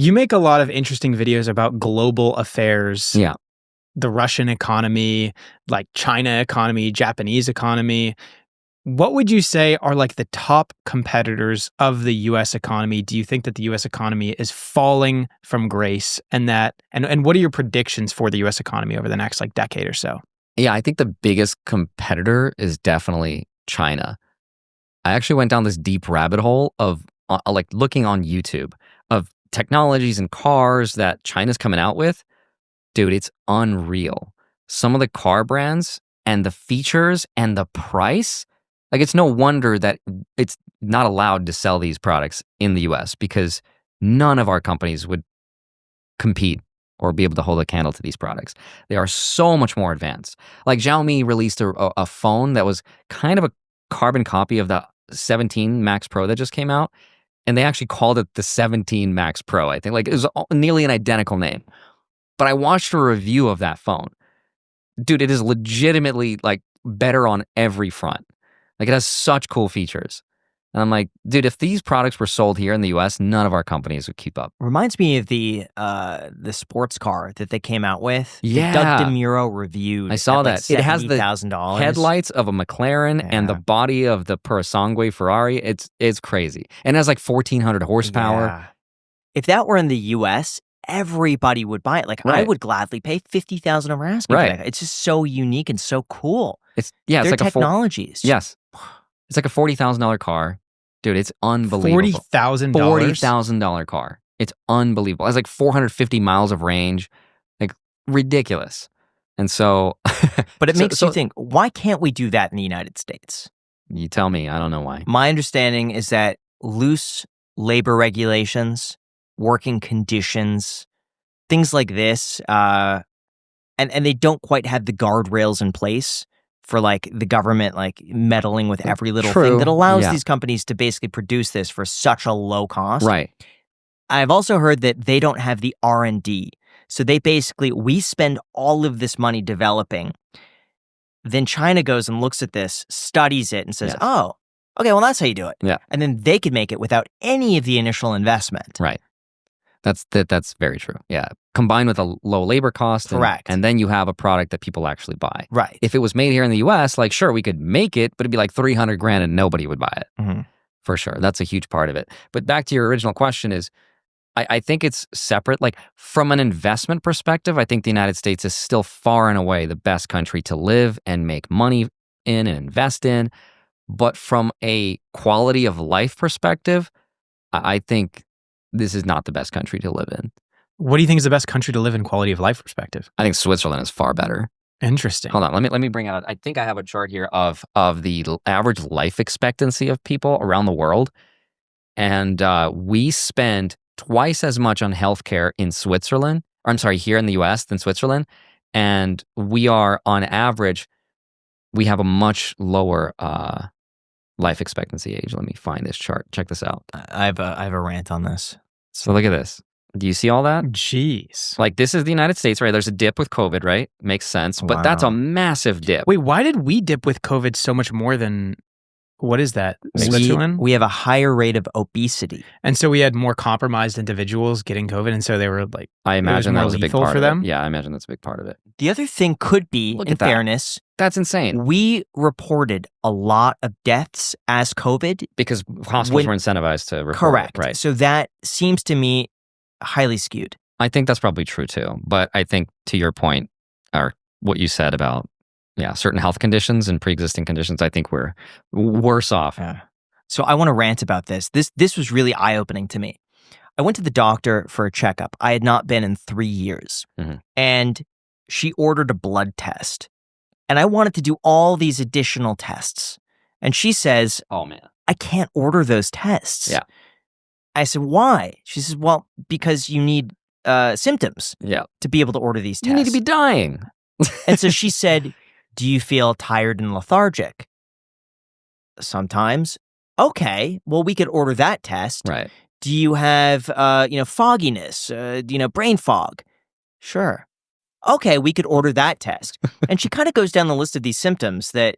You make a lot of interesting videos about global affairs. Yeah. The Russian economy, like China economy, Japanese economy. What would you say are like the top competitors of the US economy? Do you think that the US economy is falling from grace, and what are your predictions for the US economy over the next like decade or so? Yeah, I think the biggest competitor is definitely China. I actually went down this deep rabbit hole of like looking on YouTube of technologies and cars that China's coming out with. Dude, it's unreal. Some of the car brands and the features and the price, like it's no wonder that it's not allowed to sell these products in the US because none of our companies would compete or be able to hold a candle to these products. They are so much more advanced. Like Xiaomi released a phone that was kind of a carbon copy of the 17 Max Pro that just came out, and they actually called it the 17 Max Pro, I think. Like it was nearly an identical name. But I watched a review of that phone. Dude, it is legitimately like better on every front. Like it has such cool features. And I'm like, dude, if these products were sold here in the US, none of our companies would keep up. Reminds me of the sports car that they came out with. Yeah. Doug DeMuro reviewed. I saw that. Like it has the $70,000 headlights of a McLaren and the body of the 𝗪𝗧𝗛𝗧 Ferrari. It's crazy. And it has like 1,400 horsepower. Yeah. If that were in the US, everybody would buy it. Like I would gladly pay $50,000 over asking for that. It's just so unique and so cool. It's Their like technologies. Yes. It's like a $40,000 car. Dude, it's unbelievable. $40,000? $40,000 car. It's unbelievable. It has like 450 miles of range. Like ridiculous. And so but it makes you think, why can't we do that in the United States? You tell me. I don't know why. My understanding is that loose labor regulations, working conditions, things like this, and they don't quite have the guardrails in place for like the government like meddling with every little thing that allows these companies to basically produce this for such a low cost. Right. I've also heard that they don't have the R&D. So we spend all of this money developing. Then China goes and looks at this, studies it, and says, oh, okay, well, that's how you do it. Yeah. And then they could make it without any of the initial investment. Right. That's very true. Yeah. Combined with a low labor cost. Correct. And then you have a product that people actually buy. Right. If it was made here in the US, like, sure, we could make it, but it'd be like $300,000 and nobody would buy it. Mm-hmm. For sure. That's a huge part of it. But back to your original question is, I think it's separate. Like from an investment perspective, I think the United States is still far and away the best country to live and make money in and invest in. But from a quality of life perspective, I think this is not the best country to live in. What do you think is the best country to live in quality of life perspective? I think Switzerland is far better. Interesting. Hold on, let me bring out. I think I have a chart here of the average life expectancy of people around the world, and we spend twice as much on healthcare in Switzerland. Or I'm sorry, here in the U.S. than Switzerland, and we are on average, we have a much lower life expectancy age. Let me find this chart. Check this out. I have a rant on this. So look at this. Do you see all that? Jeez. Like this is the United States, right? There's a dip with COVID, right? Makes sense. But that's a massive dip. Wait, why did we dip with COVID so much more than, what is that? Switzerland? We have a higher rate of obesity. And so we had more compromised individuals getting COVID. And so they were like, I imagine that was a big part for of them. It. Yeah, I imagine that's a big part of it. The other thing could be, in fairness, that's insane. We reported a lot of deaths as COVID. Because hospitals were incentivized to report. Correct. Right. So that seems to me highly skewed. I think that's probably true too. But I think to your point, or what you said about certain health conditions and pre-existing conditions, I think we're worse off. Yeah. So I want to rant about this. This was really eye-opening to me. I went to the doctor for a checkup. I had not been in 3 years. Mm-hmm. And she ordered a blood test. And I wanted to do all these additional tests. And she says, oh man, I can't order those tests. Yeah. I said, why? She says, well, because you need symptoms to be able to order these tests. You need to be dying. And so she said, do you feel tired and lethargic? Sometimes. Okay, well, we could order that test. Right. Do you have, fogginess, brain fog? Sure. Okay, we could order that test. And she kind of goes down the list of these symptoms that,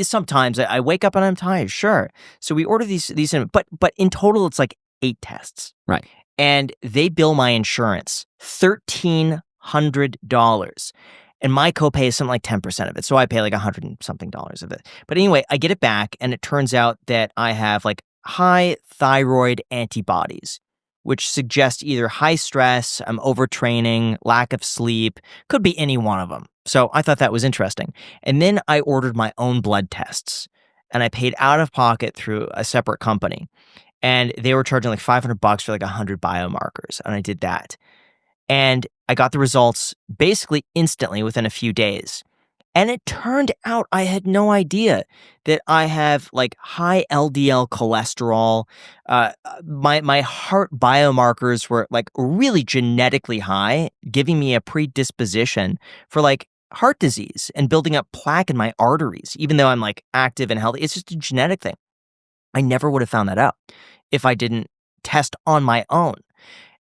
sometimes I wake up and I'm tired. Sure. So we order these, but in total, it's like 8 tests. Right. and they bill my insurance $1,300. And my copay is something like 10% of it. So I pay like $100 and something of it. But anyway, I get it back, and it turns out that I have like high thyroid antibodies, which suggest either high stress, I'm overtraining, lack of sleep, could be any one of them. So I thought that was interesting. And then I ordered my own blood tests, and I paid out of pocket through a separate company. And they were charging like $500 for like 100 biomarkers. And I did that. And I got the results basically instantly within a few days. And it turned out I had no idea that I have like high LDL cholesterol. My heart biomarkers were like really genetically high, giving me a predisposition for like heart disease and building up plaque in my arteries, even though I'm like active and healthy. It's just a genetic thing. I never would have found that out if I didn't test on my own.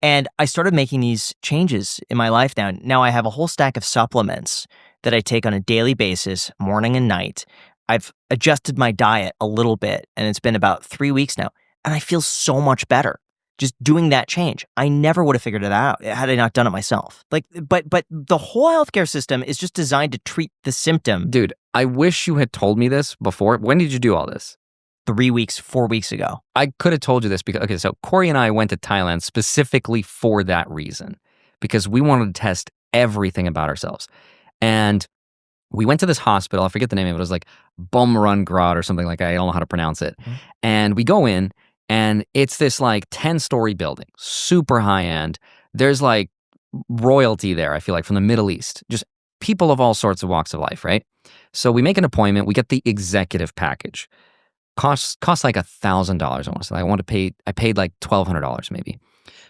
And I started making these changes in my life now. Now I have a whole stack of supplements that I take on a daily basis, morning and night. I've adjusted my diet a little bit, and it's been about 3 weeks now, and I feel so much better just doing that change. I never would have figured it out had I not done it myself. Like, but the whole healthcare system is just designed to treat the symptom. Dude, I wish you had told me this before. When did you do all this? 3 weeks, 4 weeks ago. I could have told you this because, okay, so Corey and I went to Thailand specifically for that reason, because we wanted to test everything about ourselves. And we went to this hospital. I forget the name of it. It was like 𝗪𝗪𝗧𝗪 or something like that. I don't know how to pronounce it. Mm-hmm. And we go in, and it's this like 10-story building, super high end. There's like royalty there, I feel like, from the Middle East, just people of all sorts of walks of life, right? So we make an appointment. We get the executive package. Costs like $1,000. I paid like $1,200 maybe.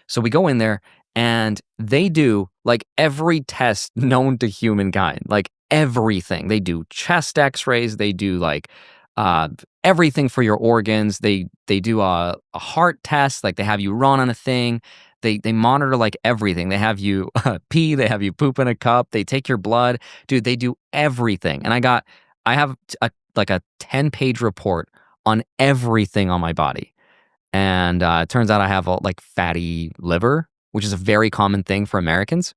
So we go in there, and they do like every test known to humankind, like everything. They do chest X-rays. They do like everything for your organs. They do a heart test. Like they have you run on a thing. They monitor like everything. They have you pee. They have you poop in a cup. They take your blood. Dude, they do everything. And I have a 10-page report on everything on my body. And it turns out I have like fatty liver, which is a very common thing for Americans.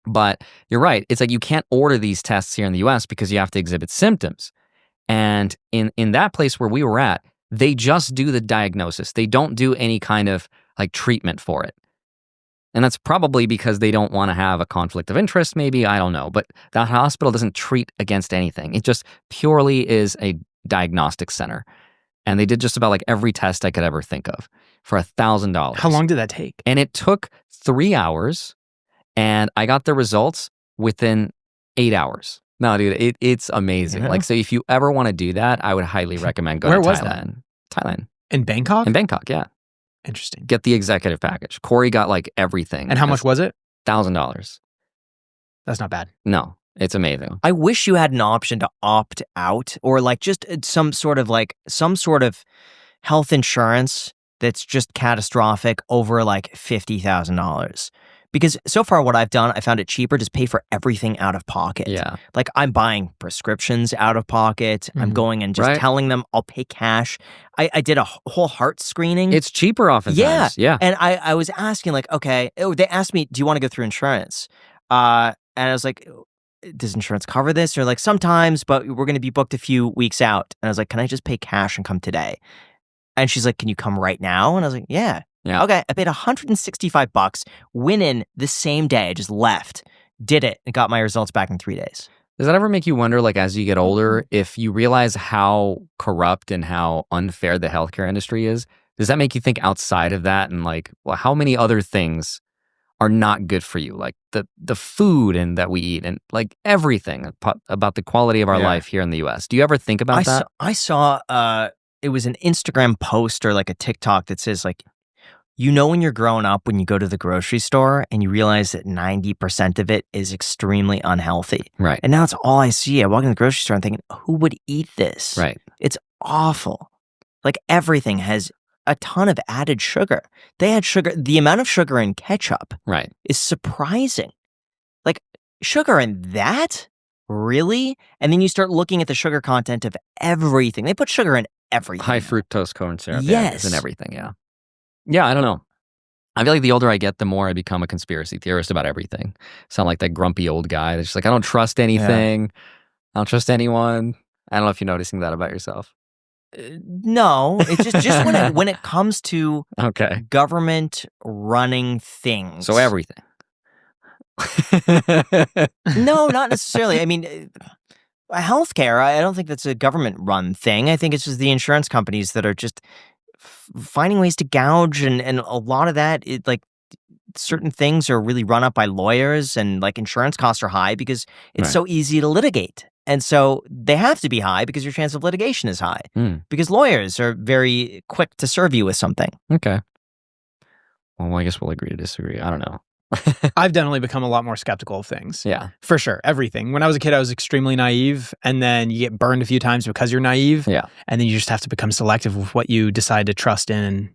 But you're right. It's like you can't order these tests here in the US because you have to exhibit symptoms. And in that place where we were at, they just do the diagnosis. They don't do any kind of like treatment for it. And that's probably because they don't want to have a conflict of interest, maybe. I don't know. But that hospital doesn't treat against anything. It just purely is a diagnostic center. And they did just about like every test I could ever think of for $1,000. How long did that take? And it took 3 hours, and I got the results within 8 hours. No, dude, it's amazing. Yeah. Like, so if you ever want to do that, I would highly recommend going to Thailand. Where was that? Thailand. In Bangkok? In Bangkok, yeah. Interesting. Get the executive package. Corey got like everything. And how much was it? $1,000. That's not bad. No. It's amazing. I wish you had an option to opt out, or like just some sort of health insurance that's just catastrophic over like $50,000. Because so far what I've done, I found it cheaper to just pay for everything out of pocket. Yeah. Like I'm buying prescriptions out of pocket. I'm going and just telling them I'll pay cash. I did a whole heart screening. It's cheaper oftentimes. Yeah. And I was asking like, okay, they asked me, do you want to go through insurance? And I was like, does insurance cover this? Or like, sometimes, but we're going to be booked a few weeks out. And I was like, can I just pay cash and come today? And she's like, can you come right now? And I was like, yeah. Okay. I paid $165, went in the same day. I just left, did it, and got my results back in 3 days. Does that ever make you wonder, like, as you get older, if you realize how corrupt and how unfair the healthcare industry is, does that make you think outside of that and like, well, how many other things are not good for you, like the food and that we eat and like everything about the quality of our life here in the US? Do you ever think about that? I saw it was an Instagram post or like a TikTok that says like, you know, when you're growing up, when you go to the grocery store and you realize that 90% of it is extremely unhealthy. Right. And now it's all I see. I walk in the grocery store and thinking, who would eat this? Right. It's awful. Like everything has a ton of added sugar. They add sugar. The amount of sugar in ketchup is surprising. Like sugar in that? Really? And then you start looking at the sugar content of everything. They put sugar in everything. High fructose corn syrup. Yes. And everything, yeah. Yeah, I don't know. I feel like the older I get, the more I become a conspiracy theorist about everything. Sound like that grumpy old guy that's just like, I don't trust anything. I don't trust anyone. I don't know if you're noticing that about yourself. No, it's just when it comes to Okay. government running things. So everything. No, not necessarily. I mean, healthcare, I don't think that's a government run thing. I think it's just the insurance companies that are just finding ways to gouge, and a lot of that, like certain things are really run up by lawyers, and like insurance costs are high because it's so easy to litigate. And so they have to be high because your chance of litigation is high because lawyers are very quick to serve you with something. Okay. Well, I guess we'll agree to disagree. I don't know. I've definitely become a lot more skeptical of things. Yeah. For sure. Everything. When I was a kid, I was extremely naive, and then you get burned a few times because you're naive. Yeah. And then you just have to become selective with what you decide to trust in and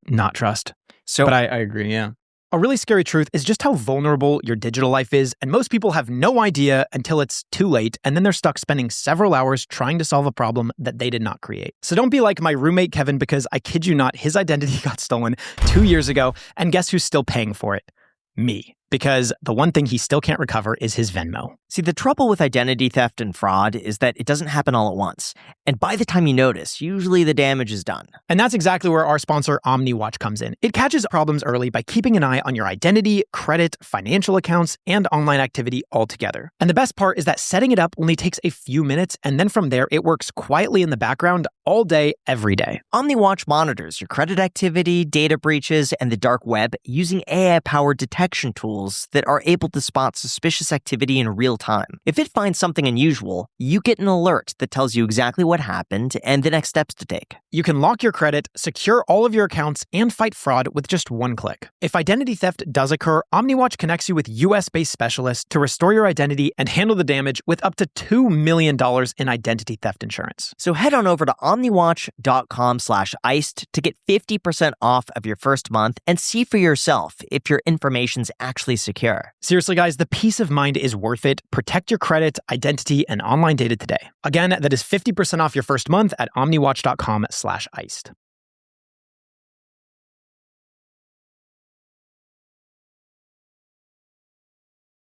not trust. So, but I agree, yeah. A really scary truth is just how vulnerable your digital life is, and most people have no idea until it's too late, and then they're stuck spending several hours trying to solve a problem that they did not create. So don't be like my roommate Kevin, because I kid you not, his identity got stolen 2 years ago, and guess who's still paying for it? Me. Because the one thing he still can't recover is his Venmo. See, the trouble with identity theft and fraud is that it doesn't happen all at once. And by the time you notice, usually the damage is done. And that's exactly where our sponsor, 𝗲𝗎𝗓, comes in. It catches problems early by keeping an eye on your identity, credit, financial accounts, and online activity altogether. And the best part is that setting it up only takes a few minutes, and then from there, it works quietly in the background all day, every day. 𝗲𝗎𝗓 monitors your credit activity, data breaches, and the dark web using AI-powered detection tools that are able to spot suspicious activity in real time. If it finds something unusual, you get an alert that tells you exactly what happened and the next steps to take. You can lock your credit, secure all of your accounts, and fight fraud with just one click. If identity theft does occur, 𝗲𝗎𝗓 connects you with US-based specialists to restore your identity and handle the damage with up to $2 million in identity theft insurance. So head on over to 𝗲𝗎𝗓.com/iced to get 50% off of your first month and see for yourself if your information's actually secure. Seriously, guys, the peace of mind is worth it. Protect your credit, identity, and online data today. Again, that is 50% off your first month at 𝗲𝗎𝗓.com/iced.